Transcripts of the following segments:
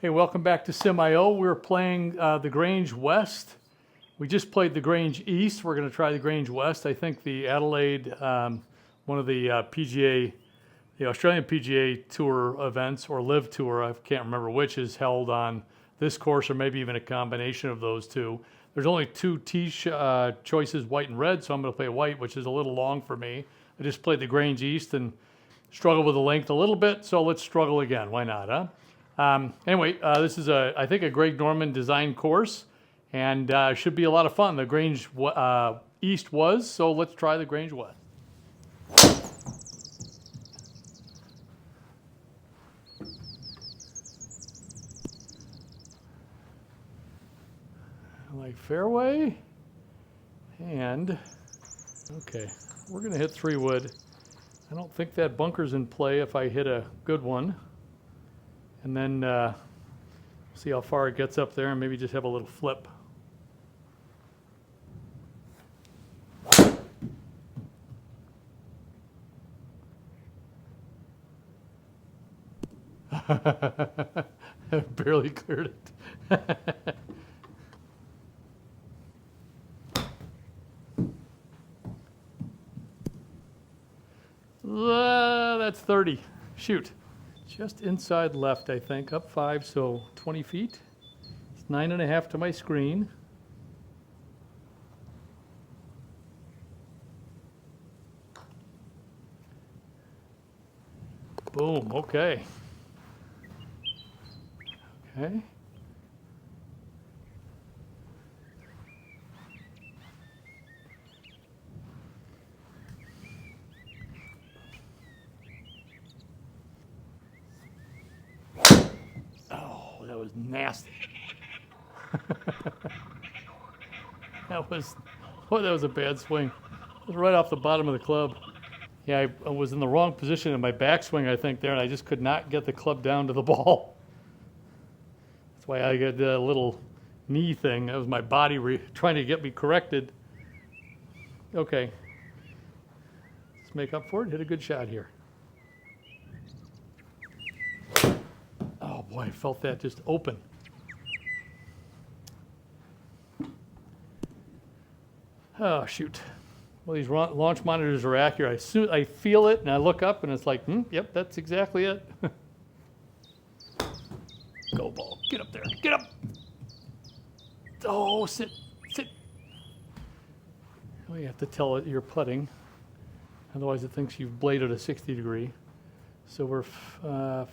Hey, welcome back to Sim.io. We're playing the Grange West. We just played the Grange East. We're going to try the Grange West. I think the Adelaide, one of the PGA, the Australian PGA Tour events, or LIV Tour, I can't remember which, is held on this course, or maybe even a combination of those two. There's only two tee choices, white and red, so I'm going to play white, which is a little long for me. I just played the Grange East and struggled with the length a little bit, so let's struggle again. Why not, huh? Anyway, this is, I think, a Greg Norman design course, and should be a lot of fun. The Grange East was, so let's try the Grange West. Like fairway, and okay, we're going to hit 3-wood. I don't think that bunker's in play if I hit a good one. And then see how far it gets up there and maybe just have a little flip. Barely cleared it. That's 30. Shoot. Just inside left, I think. Up 5, so 20 feet. It's 9.5 to my screen. Boom, okay. Okay. That was nasty. That was a bad swing. It was right off the bottom of the club. Yeah, I was in the wrong position in my backswing, I think, there, and I just could not get the club down to the ball. That's why I got a little knee thing. That was my body trying to get me corrected. Okay. Let's make up for it. Hit a good shot here. Oh boy, I felt that just open. Oh shoot. Well, these launch monitors are accurate. I feel it and I look up and it's like, yep, that's exactly it. Go ball, get up there, get up. Oh, sit. Oh, you have to tell it you're putting. Otherwise it thinks you've bladed a 60 degree. So we're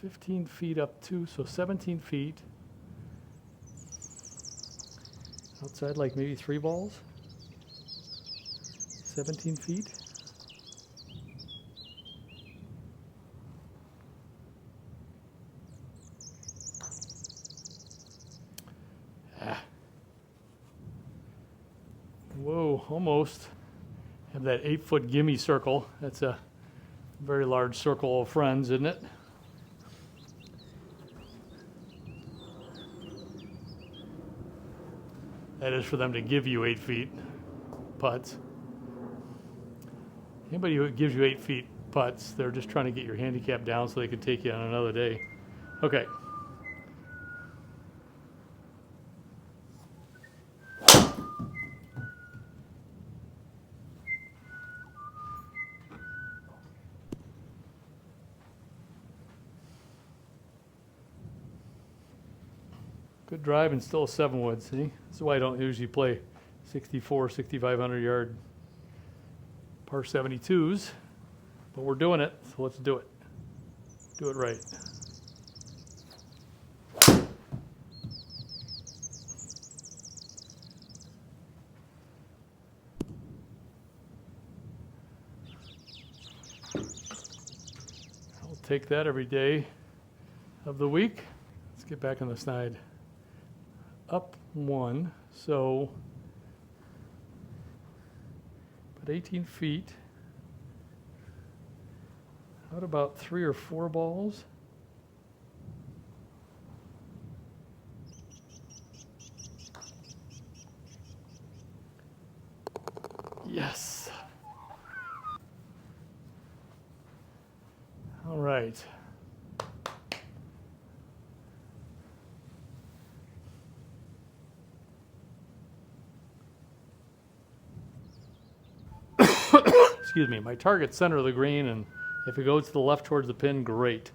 15 feet up 2, so 17 feet. Outside like maybe 3 balls. 17 feet. Whoa, almost. Have that 8-foot gimme circle. That's a very large circle of friends, isn't it? That is for them to give you 8 feet putts. Anybody who gives you 8 feet putts, they're just trying to get your handicap down so they can take you on another day. Okay. Good drive and still a 7-wood, see? This is why I don't usually play 64, 6,500 yard par 72s, but we're doing it, so let's do it. Do it right. I'll take that every day of the week. Let's get back on the snide. Up 1, so about 18 feet. What about 3 or 4 balls? Yes. All right. excuse me, my target's center of the green, and if it goes to the left towards the pin, great.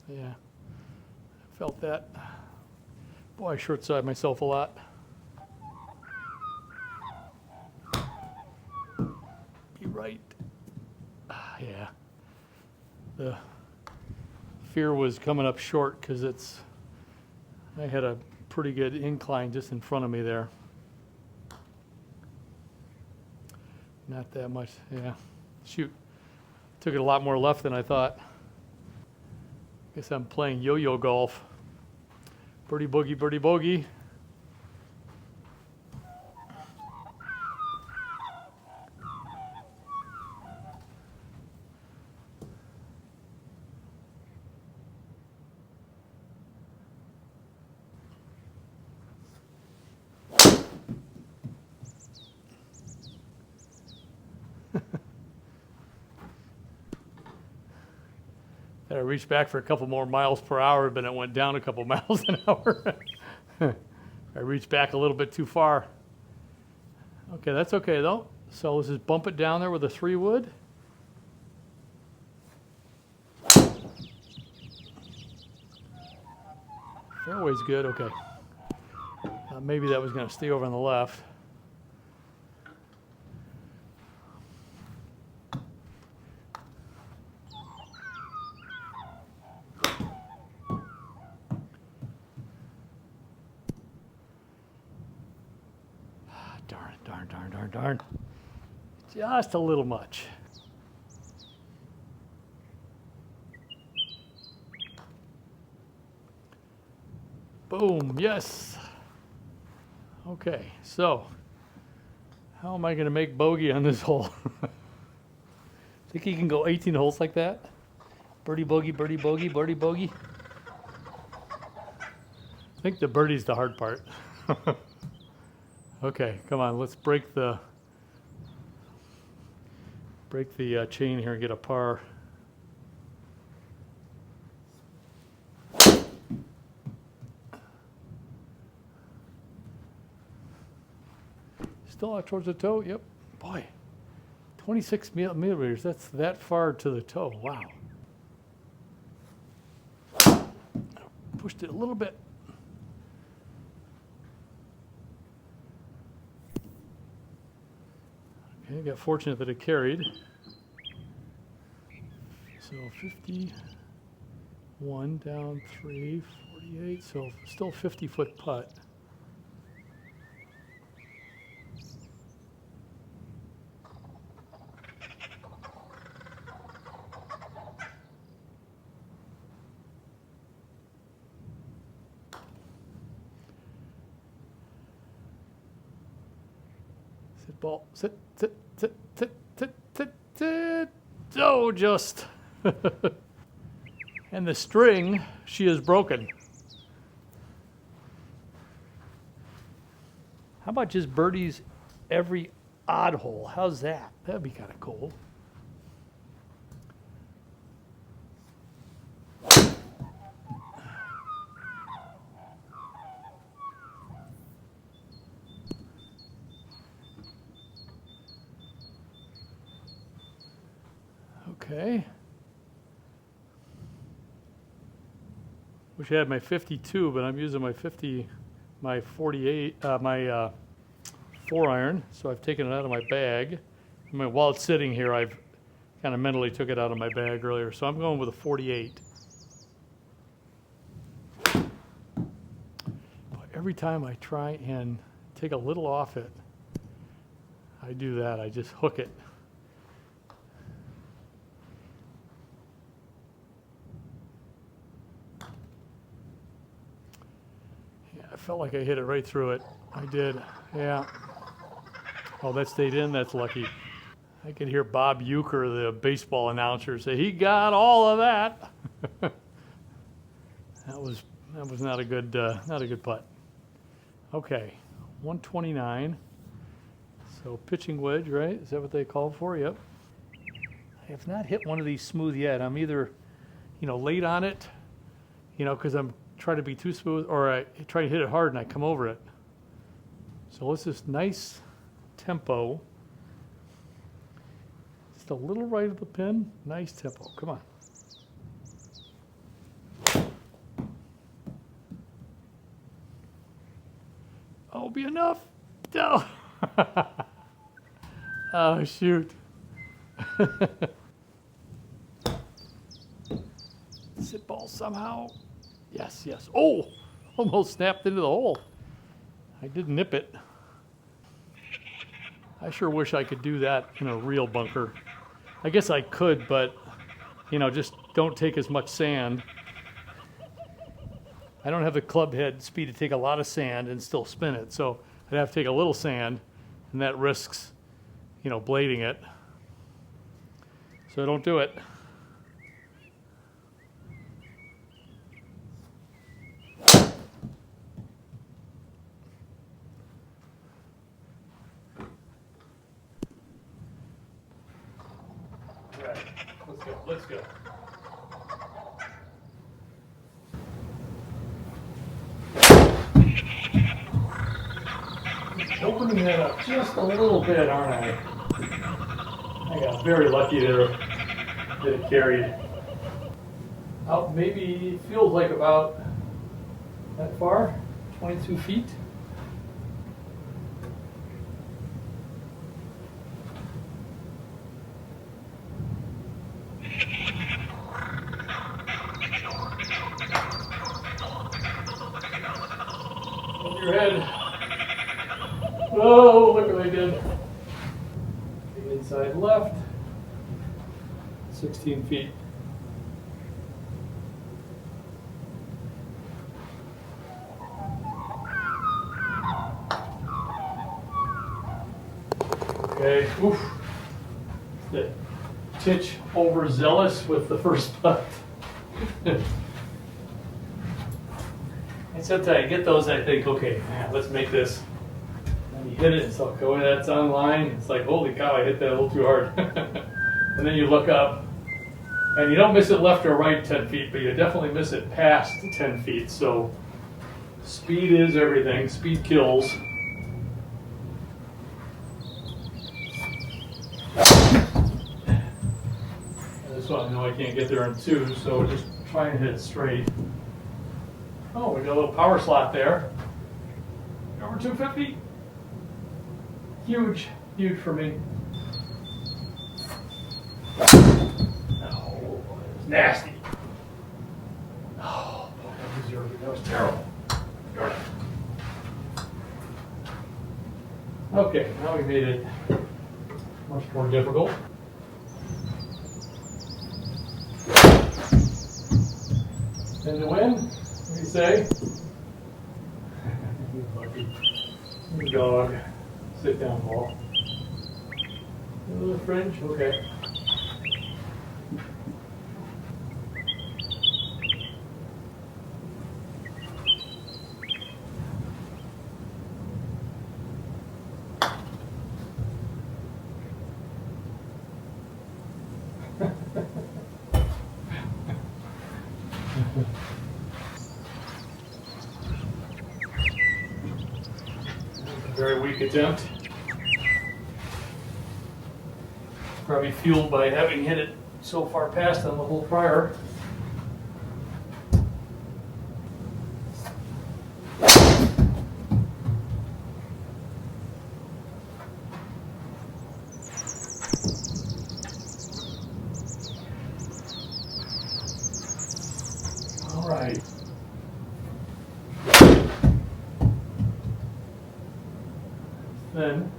Yeah, I felt that. Boy, I short-sided myself a lot. Be right. Yeah. The fear was coming up short because I had a pretty good incline just in front of me there. Not that much, yeah. Shoot, took it a lot more left than I thought. Guess I'm playing yo-yo golf. Birdie bogey, birdie bogey. I reached back for a couple more miles per hour, but it went down a couple miles an hour. I reached back a little bit too far. Okay, that's okay though. So let's just bump it down there with a 3-wood. Fairway's good, okay. Maybe that was gonna stay over on the left. Darn. Just a little much. Boom, yes. Okay, so how am I going to make bogey on this hole? Think you can go 18 holes like that? Birdie bogey, birdie bogey, birdie bogey. I think the birdie's the hard part. Okay, come on, let's break the chain here and get a par. Still out towards the toe, yep. Boy, 26 millimeters, that's that far to the toe, wow. Pushed it a little bit. Okay, got fortunate that it carried. So 51 down 3, 48, so still 50-foot putt. Sit ball, sit. Oh, just. And the string, she is broken. How about just birdies every odd hole? How's that? That'd be kind of cool. Okay. Wish I had my 52, but I'm using my 48, my 4-iron. So I've taken it out of my bag. I mean, while it's sitting here, I've kind of mentally took it out of my bag earlier. So I'm going with a 48. But every time I try and take a little off it, I do that. I just hook it. Felt like I hit it right through it. I did, yeah. Oh, that stayed in, that's lucky. I could hear Bob Euchre, the baseball announcer, say, he got all of that. That was not a good putt. Okay, 129. So pitching wedge, right? Is that what they call for? Yep. I have not hit one of these smooth yet. I'm either, late on it you know, because I'm trying to be too smooth, or I try to hit it hard and I come over it. So let's just nice tempo. Just a little right of the pin, nice tempo, come on. Oh, be enough. No. Oh, shoot. Sit ball somehow. Yes, yes. Oh, almost snapped into the hole. I did nip it. I sure wish I could do that in a real bunker. I guess I could, but, you know, just don't take as much sand. I don't have the club head speed to take a lot of sand and still spin it, so I'd have to take a little sand, and that risks, you know, blading it. So don't do it. All right, let's go, let's go. Opening that up just a little bit, aren't I? I got very lucky there that it carried. Out maybe, it feels like about that far, 22 feet. Over your head. Oh, look what I did. The inside left, 16 feet. Okay, oof. The titch overzealous with the first putt. And sometimes I get those, I think, okay, man, let's make this. And you hit it, it's like, oh, that's on line. It's like, holy cow, I hit that a little too hard. And then you look up, and you don't miss it left or right 10 feet, but you definitely miss it past 10 feet. So speed is everything. Speed kills. This one, I know I can't get there in two, so just try and hit it straight. Oh, we got a little power slot there. Over 250. Huge, huge for me. Oh, it was nasty. Oh, boy, that was terrible. Darn it. Okay, now we made it much more difficult. And to win, what do you say? Good dog. Sit down ball. A little fringe? Okay. Very weak attempt. Probably fueled by having hit it so far past on the hole prior. All right. Then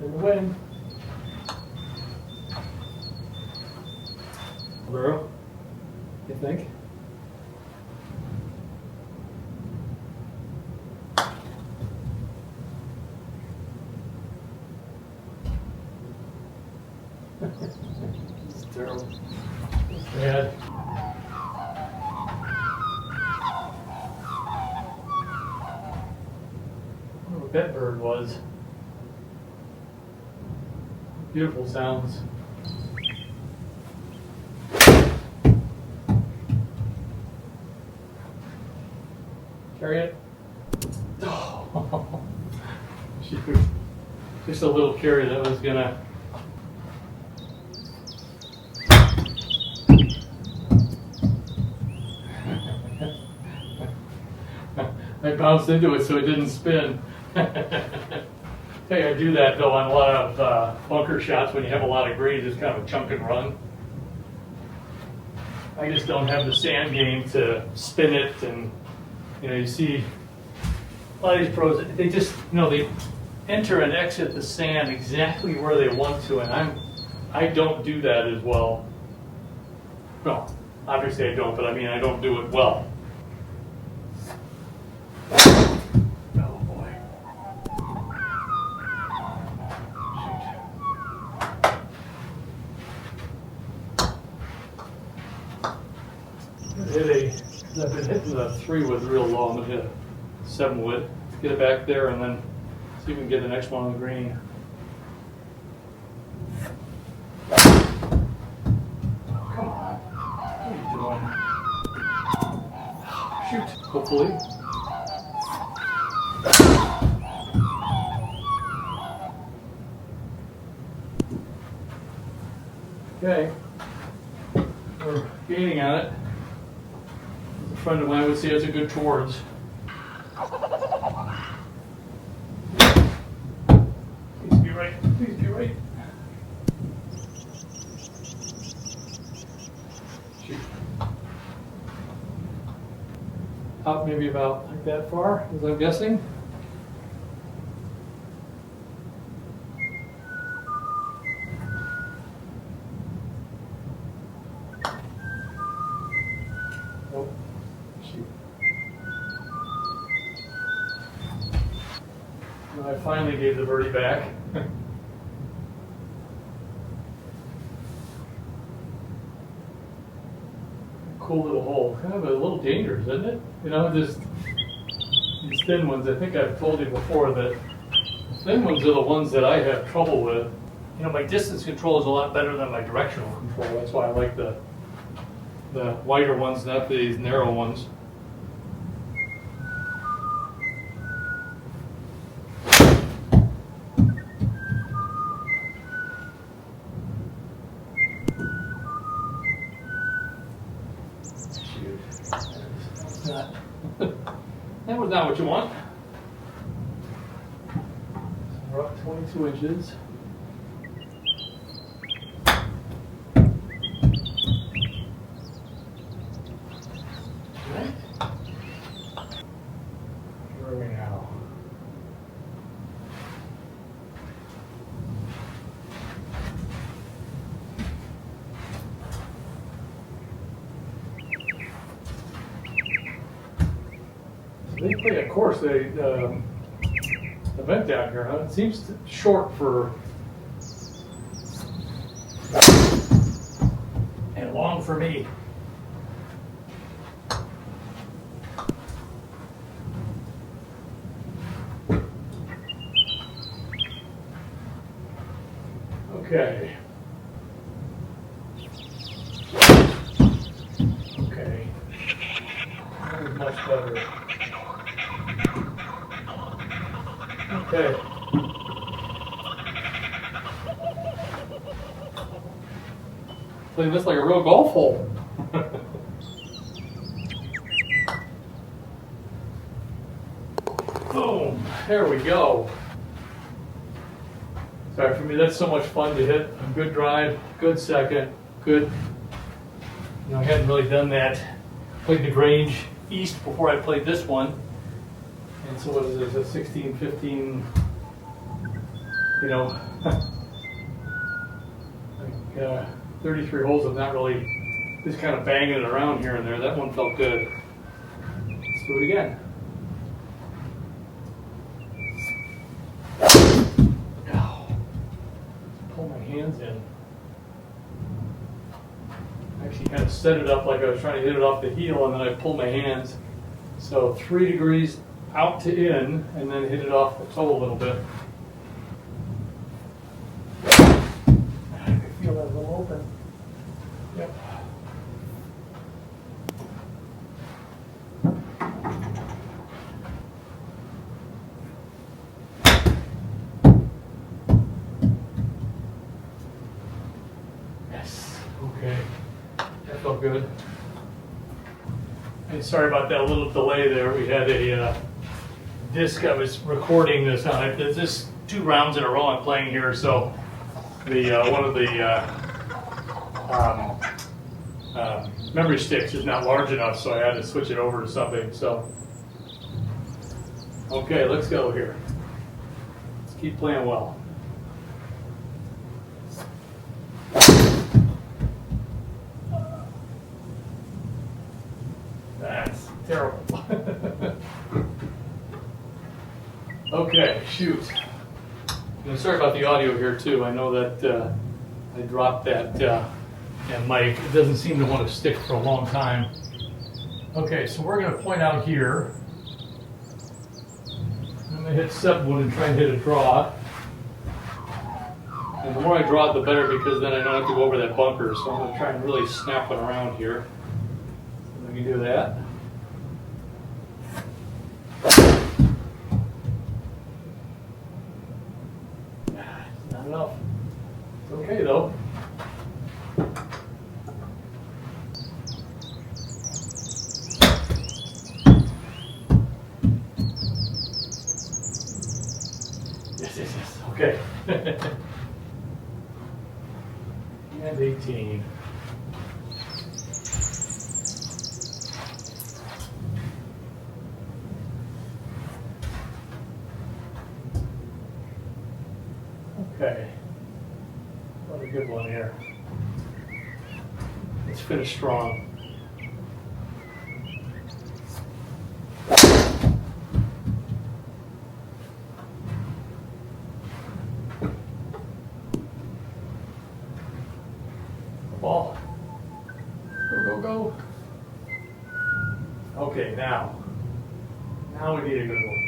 the wind. Burrow, you think? It's terrible. It's bad. That bird was. Beautiful sounds. Carry it. Oh, shoot. Just a little carry that was gonna. I bounced into it so it didn't spin. Hey, I do that though on a lot of bunker shots when you have a lot of greens. It's kind of a chunk and run. I just don't have the sand game to spin it, and you see a lot of these pros. They just they enter and exit the sand exactly where they want to, and I don't do that as well. Well, obviously I don't, but I mean I don't do it well. I've been hitting the 3 wood real low. I'm going to hit a 7 wood, get it back there, and then see if we can get the next one on the green. Oh, come on. What are you doing? Shoot, hopefully. Okay, we're gaining on it. A friend of mine would say it's a good towards. Please be right. Please be right. Shoot. Out maybe about like that far, as I'm guessing. Nope. Shoot. And I finally gave the birdie back. Cool little hole. Kind of a little dangerous, isn't it? Just these thin ones. I think I've told you before that thin ones are the ones that I have trouble with. My distance control is a lot better than my directional control. That's why I like the wider ones, not these narrow ones. Shoot. That was not what you want. So we're up 22 inches. They play a course, event down here, huh? It seems short for and long for me. Okay. Okay. That was much better. Okay. Playing this like a real golf hole. Boom. There we go. Sorry, for me, that's so much fun to hit a good drive, good second, good. I hadn't really done that. Played the Grange East before I played this one. And so what is this, a 16, 15, like 33 holes of not really, just kind of banging it around here and there. That one felt good. Let's do it again. Pull my hands in. I actually kind of set it up like I was trying to hit it off the heel, and then I pulled my hands. So 3 degrees out to in, and then hit it off the toe a little bit. I can feel that a little open. Yep. that felt good. And sorry about that little delay there. We had a disc I was recording this on. It's just 2 rounds in a row I'm playing here, so the one of the memory sticks is not large enough, so I had to switch it over to something. So, okay, let's go here. Let's keep playing well. That's terrible. Okay, shoot. And sorry about the audio here too. I know that I dropped that mic. It doesn't seem to want to stick for a long time. Okay, so we're going to point out here. I'm going to hit 7-wood and try and hit a draw. And the more I draw it, the better, because then I don't have to go over that bunker. So I'm going to try and really snap it around here. Let me do that. Not enough. It's okay though. Yes. Okay. And 18. Okay. What a good one here. Let's finish strong. Ball. Go. Okay, now we need a good one.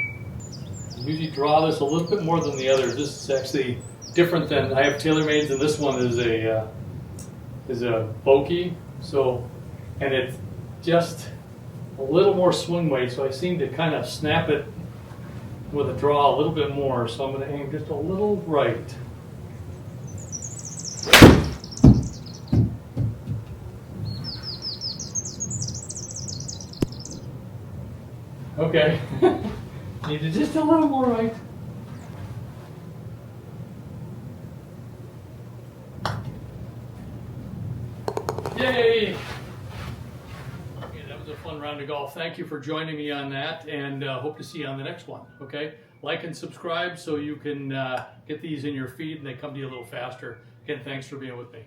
I usually draw this a little bit more than the others. This is actually different than, I have TaylorMades, and this one is a Vokey. So, and it's just a little more swing weight, so I seem to kind of snap it with a draw a little bit more. So I'm going to aim just a little right. Okay, needed just a little more right. Yay! Okay, that was a fun round of golf. Thank you for joining me on that, and hope to see you on the next one. Okay, like and subscribe so you can get these in your feed and they come to you a little faster. Again, thanks for being with me.